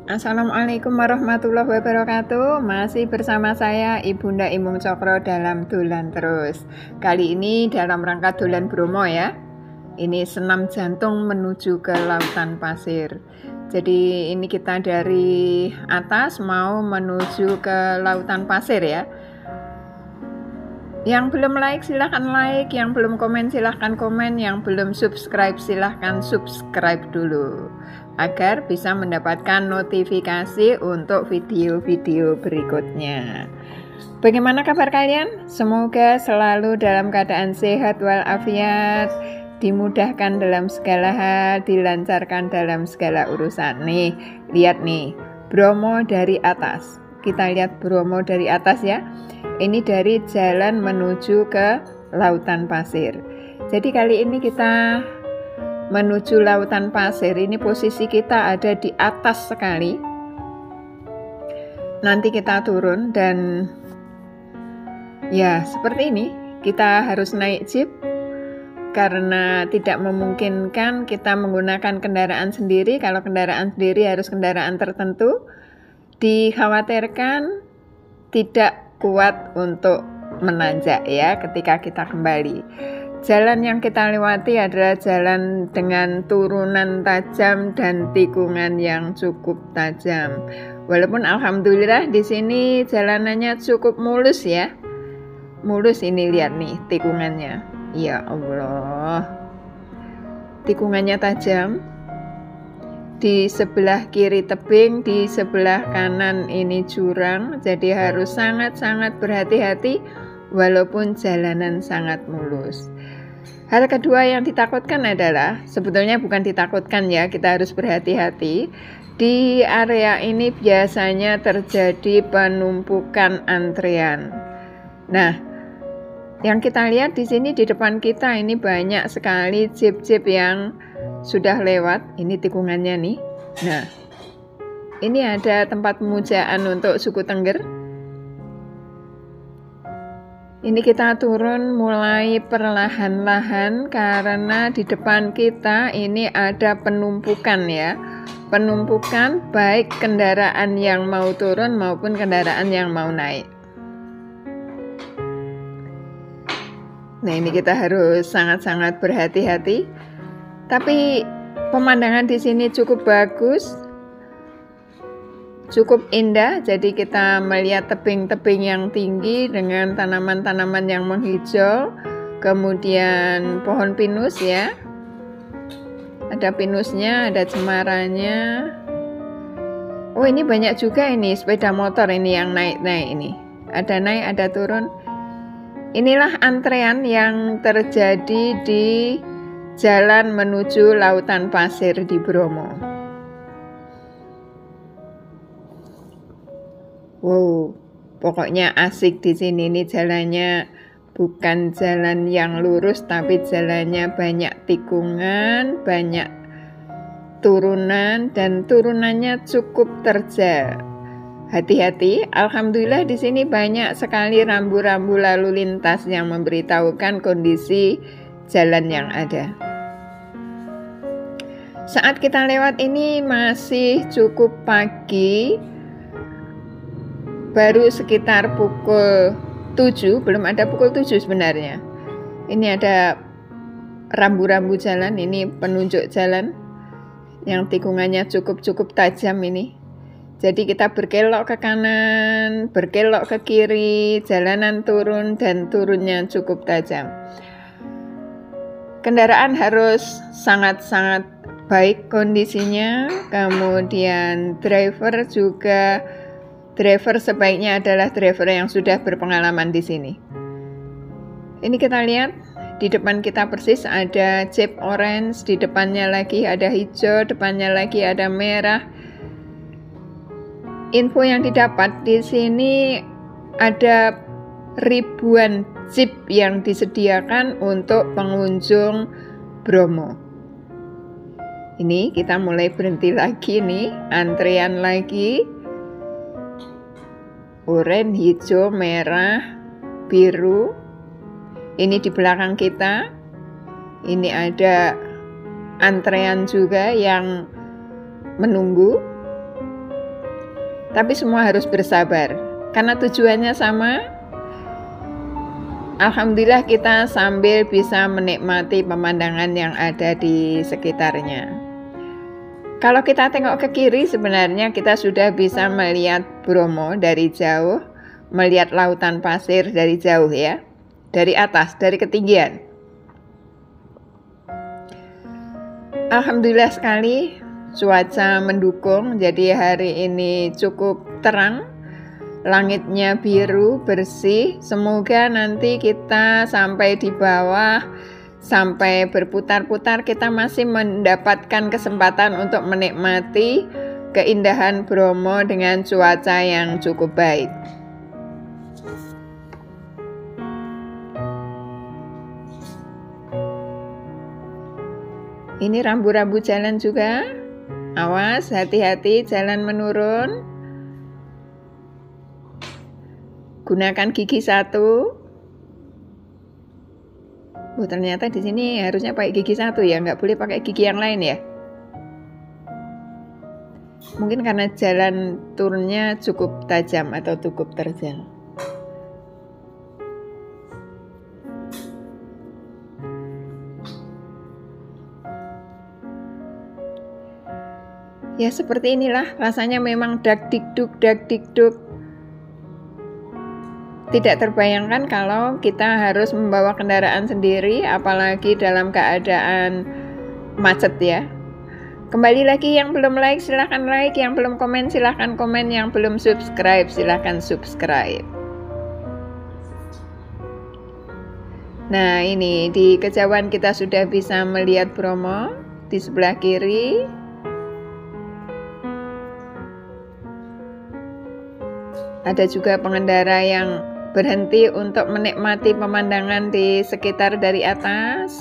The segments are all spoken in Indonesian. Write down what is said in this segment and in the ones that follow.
Assalamualaikum warahmatullahi wabarakatuh. Masih bersama saya Ibunda Imung Cokro dalam Dolan Terus. Kali ini dalam rangka Dolan Bromo ya. Ini senam jantung menuju ke lautan pasir. Jadi ini kita dari atas mau menuju ke lautan pasir ya. Yang belum like silahkan like, yang belum komen silahkan komen, yang belum subscribe silahkan subscribe dulu agar bisa mendapatkan notifikasi untuk video-video berikutnya. Bagaimana kabar kalian? Semoga selalu dalam keadaan sehat walafiat, dimudahkan dalam segala hal, dilancarkan dalam segala urusan. Nih, lihat nih, Bromo dari atas. Kita lihat Bromo dari atas ya. Ini dari jalan menuju ke lautan pasir. Jadi kali ini kita menuju lautan pasir. Ini posisi kita ada di atas sekali. Nanti kita turun dan ya seperti ini. Kita harus naik jeep karena tidak memungkinkan kita menggunakan kendaraan sendiri. Kalau kendaraan sendiri harus kendaraan tertentu. Dikhawatirkan tidak kuat untuk menanjak ya ketika kita kembali. Jalan yang kita lewati adalah jalan dengan turunan tajam dan tikungan yang cukup tajam. Walaupun alhamdulillah di sini jalanannya cukup mulus ya. Mulus ini lihat nih tikungannya. Ya Allah. Tikungannya tajam. Di sebelah kiri tebing, di sebelah kanan ini jurang, jadi harus sangat-sangat berhati-hati walaupun jalanan sangat mulus. Hal kedua yang ditakutkan adalah, sebetulnya bukan ditakutkan ya, kita harus berhati-hati. Di area ini biasanya terjadi penumpukan antrean. Nah, yang kita lihat di sini di depan kita ini banyak sekali jeep-jeep yang sudah lewat. Ini tikungannya nih. Nah, ini ada tempat pemujaan untuk suku Tengger. Ini kita turun mulai perlahan-lahan karena di depan kita ini ada penumpukan ya. Penumpukan baik kendaraan yang mau turun maupun kendaraan yang mau naik. Nah, ini kita harus sangat-sangat berhati-hati. Tapi pemandangan di sini cukup bagus, cukup indah. Jadi kita melihat tebing-tebing yang tinggi dengan tanaman-tanaman yang menghijau, kemudian pohon pinus ya. Ada pinusnya, ada cemarannya. Oh, ini banyak juga ini sepeda motor ini yang naik-naik ini. Ada naik, ada turun. Inilah antrean yang terjadi di jalan menuju lautan pasir di Bromo. Wow, pokoknya asik di sini. Ini jalannya bukan jalan yang lurus, tapi jalannya banyak tikungan, banyak turunan, dan turunannya cukup terjal. Hati-hati, alhamdulillah di sini banyak sekali rambu-rambu lalu lintas yang memberitahukan kondisi jalan yang ada. Saat kita lewat ini masih cukup pagi, baru sekitar pukul 7, belum ada pukul 7 sebenarnya. Ini ada rambu-rambu jalan, ini penunjuk jalan yang tikungannya cukup tajam ini. Jadi kita berkelok ke kanan, berkelok ke kiri, jalanan turun dan turunnya cukup tajam. Kendaraan harus sangat-sangat baik kondisinya, kemudian driver sebaiknya adalah driver yang sudah berpengalaman di sini. Ini kita lihat di depan kita persis ada jeep orange, di depannya lagi ada hijau, depannya lagi ada merah. Info yang didapat di sini ada ribuan jeep yang disediakan untuk pengunjung Bromo. Ini kita mulai berhenti lagi nih, antrean lagi. Oranye, hijau, merah, biru. Ini di belakang kita. Ini ada antrean juga yang menunggu. Tapi semua harus bersabar, karena tujuannya sama. Alhamdulillah kita sambil bisa menikmati pemandangan yang ada di sekitarnya. Kalau kita tengok ke kiri, sebenarnya kita sudah bisa melihat Bromo dari jauh, melihat lautan pasir dari jauh ya, dari atas, dari ketinggian. Alhamdulillah sekali cuaca mendukung, jadi hari ini cukup terang, langitnya biru bersih. Semoga nanti kita sampai di bawah, sampai berputar-putar, kita masih mendapatkan kesempatan untuk menikmati keindahan Bromo dengan cuaca yang cukup baik. Ini rambu-rambu jalan juga. Awas, hati-hati jalan menurun. Gunakan gigi 1. Ternyata di sini harusnya pakai gigi 1 ya, nggak boleh pakai gigi yang lain ya. Mungkin karena jalan turunnya cukup tajam atau cukup terjal. Ya seperti inilah rasanya, memang dak dikduk. Tidak terbayangkan kalau kita harus membawa kendaraan sendiri, apalagi dalam keadaan macet ya. Kembali lagi, yang belum like silahkan like, yang belum komen silahkan komen, yang belum subscribe silahkan subscribe. Nah ini di kejauhan kita sudah bisa melihat Bromo di sebelah kiri. Ada juga pengendara yang berhenti untuk menikmati pemandangan di sekitar dari atas.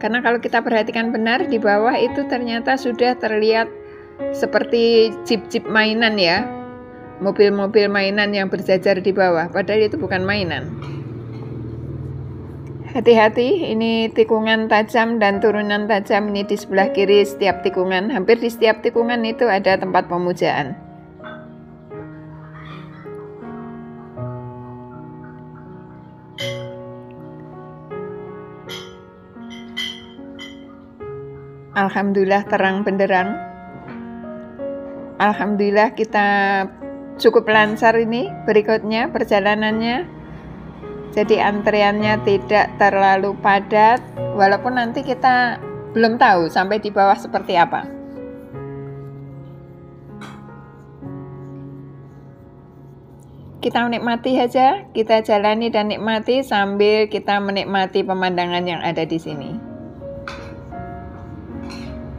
Karena kalau kita perhatikan benar, di bawah itu ternyata sudah terlihat seperti jeep-jeep mainan ya. Mobil-mobil mainan yang berjajar di bawah, padahal itu bukan mainan. Hati-hati, ini tikungan tajam dan turunan tajam. Ini di sebelah kiri setiap tikungan. Hampir di setiap tikungan itu ada tempat pemujaan. Alhamdulillah terang benderang. Alhamdulillah kita cukup lancar ini berikutnya perjalanannya. Jadi antriannya tidak terlalu padat, walaupun nanti kita belum tahu sampai di bawah seperti apa. Kita menikmati saja, kita jalani dan nikmati sambil kita menikmati pemandangan yang ada di sini.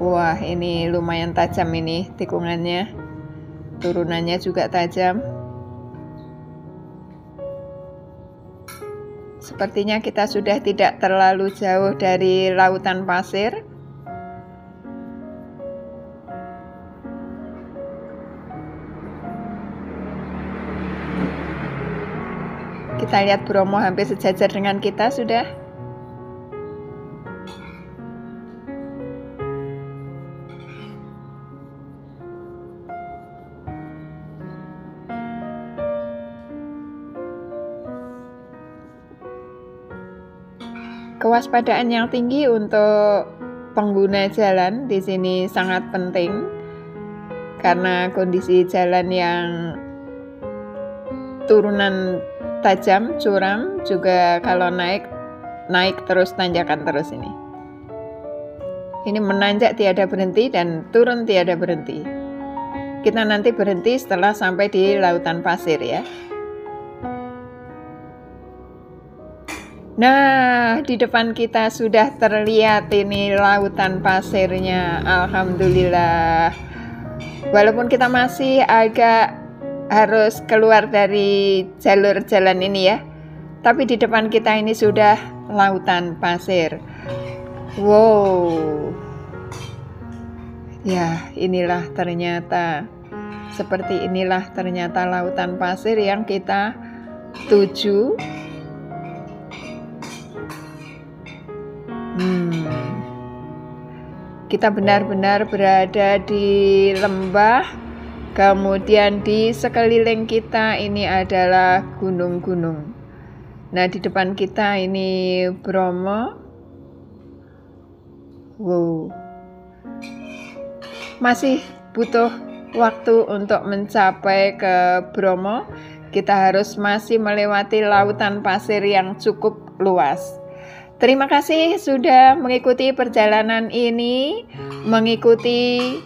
Wah, ini lumayan tajam ini tikungannya, turunannya juga tajam. Sepertinya kita sudah tidak terlalu jauh dari lautan pasir. Kita lihat Bromo hampir sejajar dengan kita sudah. Kewaspadaan yang tinggi untuk pengguna jalan di sini sangat penting, karena kondisi jalan yang turunan tajam, curam, juga kalau naik terus, tanjakan terus ini. Ini menanjak tiada berhenti dan turun tiada berhenti. Kita nanti berhenti setelah sampai di lautan pasir ya. Nah, di depan kita sudah terlihat ini lautan pasirnya. Alhamdulillah. Walaupun kita masih agak harus keluar dari jalur jalan ini ya, tapi di depan kita ini sudah lautan pasir. Wow. Ya, inilah ternyata, seperti inilah ternyata lautan pasir yang kita tuju. Kita benar-benar berada di lembah, kemudian di sekeliling kita ini adalah gunung-gunung. Nah, di depan kita ini Bromo. Wow. Masih butuh waktu untuk mencapai ke Bromo. Kita harus masih melewati lautan pasir yang cukup luas. Terima kasih sudah mengikuti perjalanan ini, mengikuti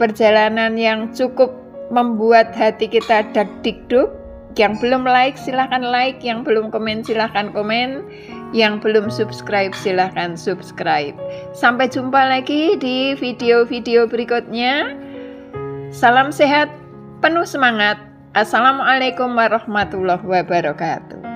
perjalanan yang cukup membuat hati kita dak-dikduk. Yang belum like silahkan like, yang belum komen silahkan komen, yang belum subscribe silahkan subscribe. Sampai jumpa lagi di video-video berikutnya. Salam sehat, penuh semangat. Assalamualaikum warahmatullahi wabarakatuh.